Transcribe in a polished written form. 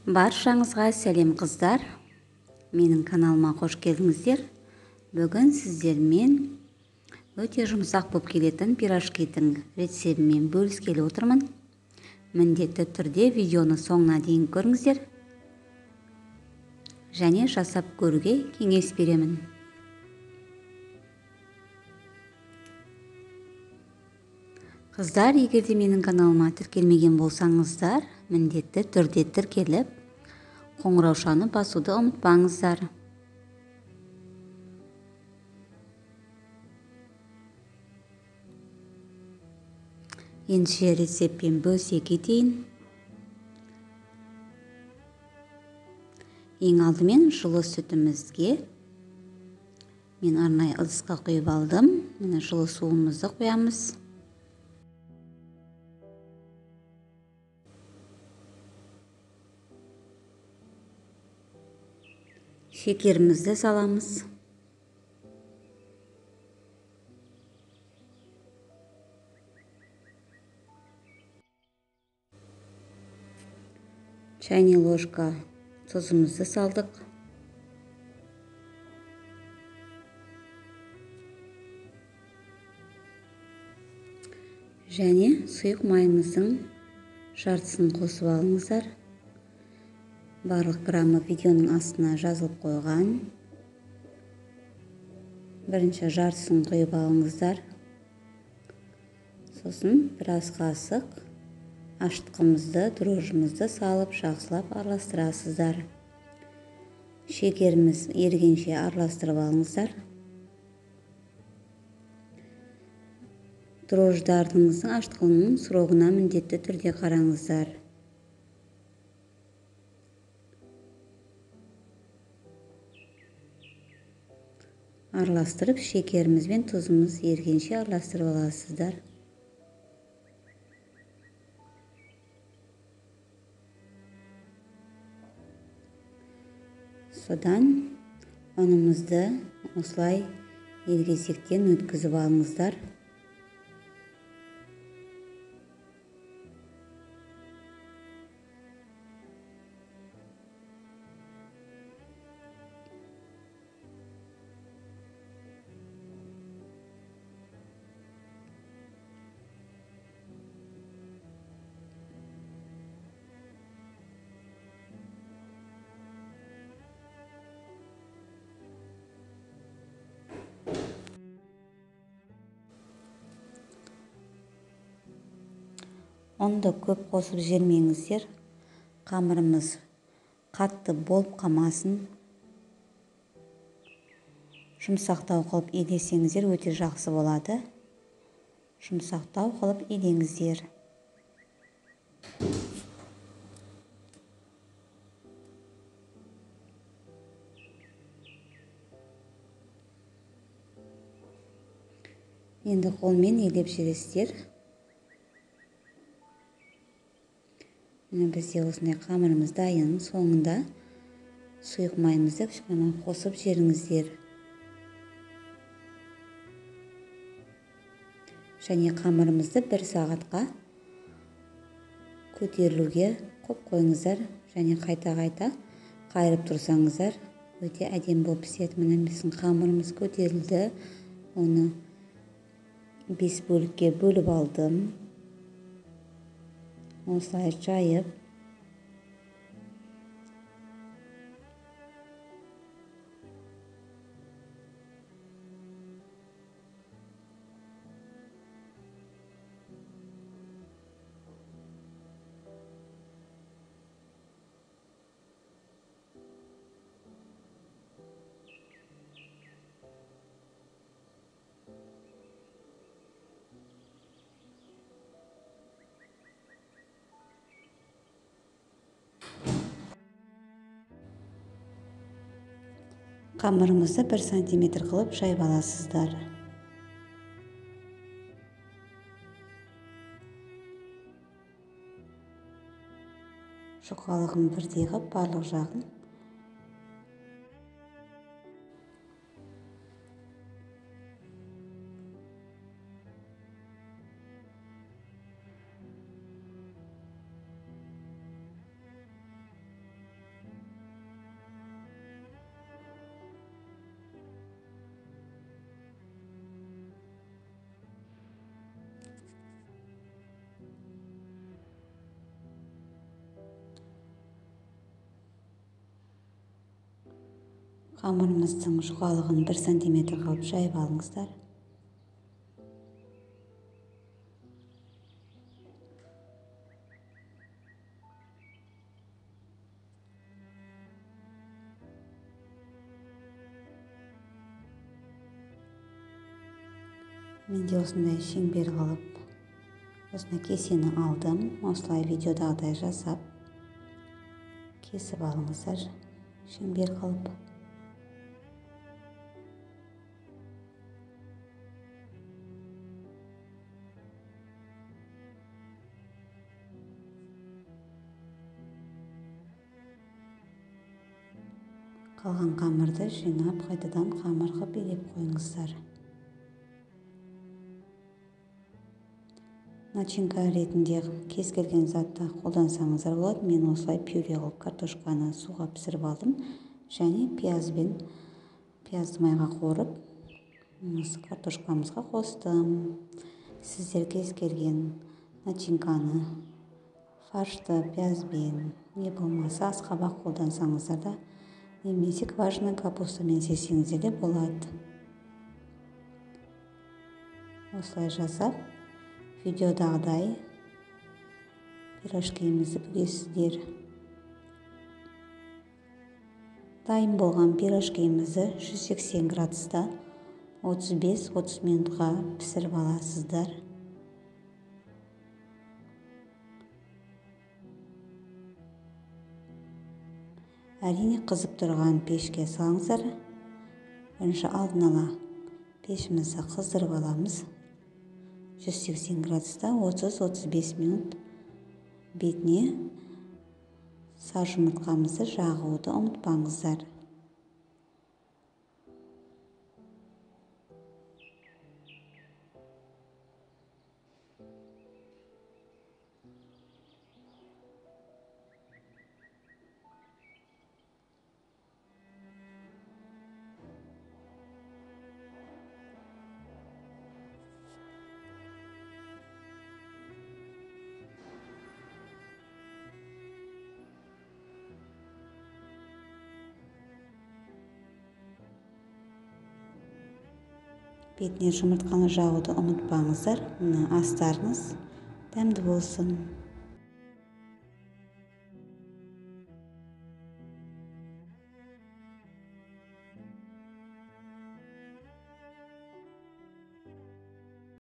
Баршаңызға сәлем қыздар. Менің каналыма қош келдіңіздер. Бүгін сіздермен өте жұмсақ болып келетін пирожкидің рецебімен бөліскелі отырмын. Міндетті түрде видеоны соңына дейін көріңіздер. Және жасап көруге кеңес беремін. Қыздар, егер де менің каналыма тіркелмеген болсаңыздар, міндетті түрде тіркеліп, қоңыраушаны басуды ұмытпаңыздар. Ендеше рецеппен бөлісе кетейін. Ең алдымен жылы сүтімізге мен арнайы ыдысқа құйып алдым. Міне жылы суымызды қоямыз. Шекерімізді саламыз. Чайный ложка тұзымызды салдық. Және сұйық майымыздың жартысын қосып алыңыздар. Барлық граммы видеоның астына жазылып қойған. Бірінші жартысын құйып алыңыздар. Сосын біраз қасық ашытқымызды, дрожжымызды салып жақсылап араластырасыздар. Шекеріміз ерігенше араластырып алыңыздар. Дрожждарыңыздың ашытқының сұрағына міндетті түрде қараңыздар. Араластырып, шекеріміз бен тұзымыз ергенше араластырып аласыздар. Содан ұнымызды осылай елгезектен өткізіп алыңыздар. Ұнды көп қосып жібермеңіздер. Қамырымыз қатты болып қалмасын. Жұмсақтау қылып едесеңіздер өте жақсы болады. Жұмсақтау қылып едеңіздер. Енді қолмен елеп жібересіздер. Бізде осындай қамырымыз дайын. Соңында сұйық майымызды кішкене қосып жіберіңіздер. Және қамырымызды 1 сағатқа көтерілуге қойып қойыңыздар. Және қайта-қайта қайырып тұрсаңыздар, өте әдемі болып піседі. Міне біздің қамырымыз көтерілді. Оны 5 бөлікке бөліп алдым. Осылай жайып. Қамырымызды 1 сантиметр қылып жайып аласыздар. Жұқалығын бірдей қылып барлық жағын. Қамырымыздың жұқалығын 1 см қылып жайып алыңыздар. Мен де осындай шеңбер қылып, осындай кесені алдым. Осылай видеодағыдай жасап, кесіп алыңыздар шеңбер қылып. Қалған қамырды жинап, қайтадан қамыр қылып илеп қойыңыздар. Начинка ретінде кез келген затты қолдансаңыздар болады. Мен осылай пюре қылып картошканы суға пісіріп алдым. Және пиязды майға қуырып, картошкамызға қостым. Сіздер кез келген начинканы, фаршты пиязбен, не болмаса асқабақ қолдансаңыздар да, немесе квашеный капустамен істесеңіздер де болады. Осылай жасап, видеодағыдай пирожкимізді бүгесіздер. Дайын болған пирожкимізді 180 градуста 35-30 минутқа пісіріп аласыздар. Әрине қызып тұрған пешке салыңыздар. Бірінші алдын ала пешімізді қыздырып аламыз. 180 градуста 30-35 минут. Бетіне сары жұмыртқамызды жағуды ұмытпаңыздар. Бетіне жұмыртқаны жағуды ұмытпаңыздар. Астарыңыз дәмді болсын.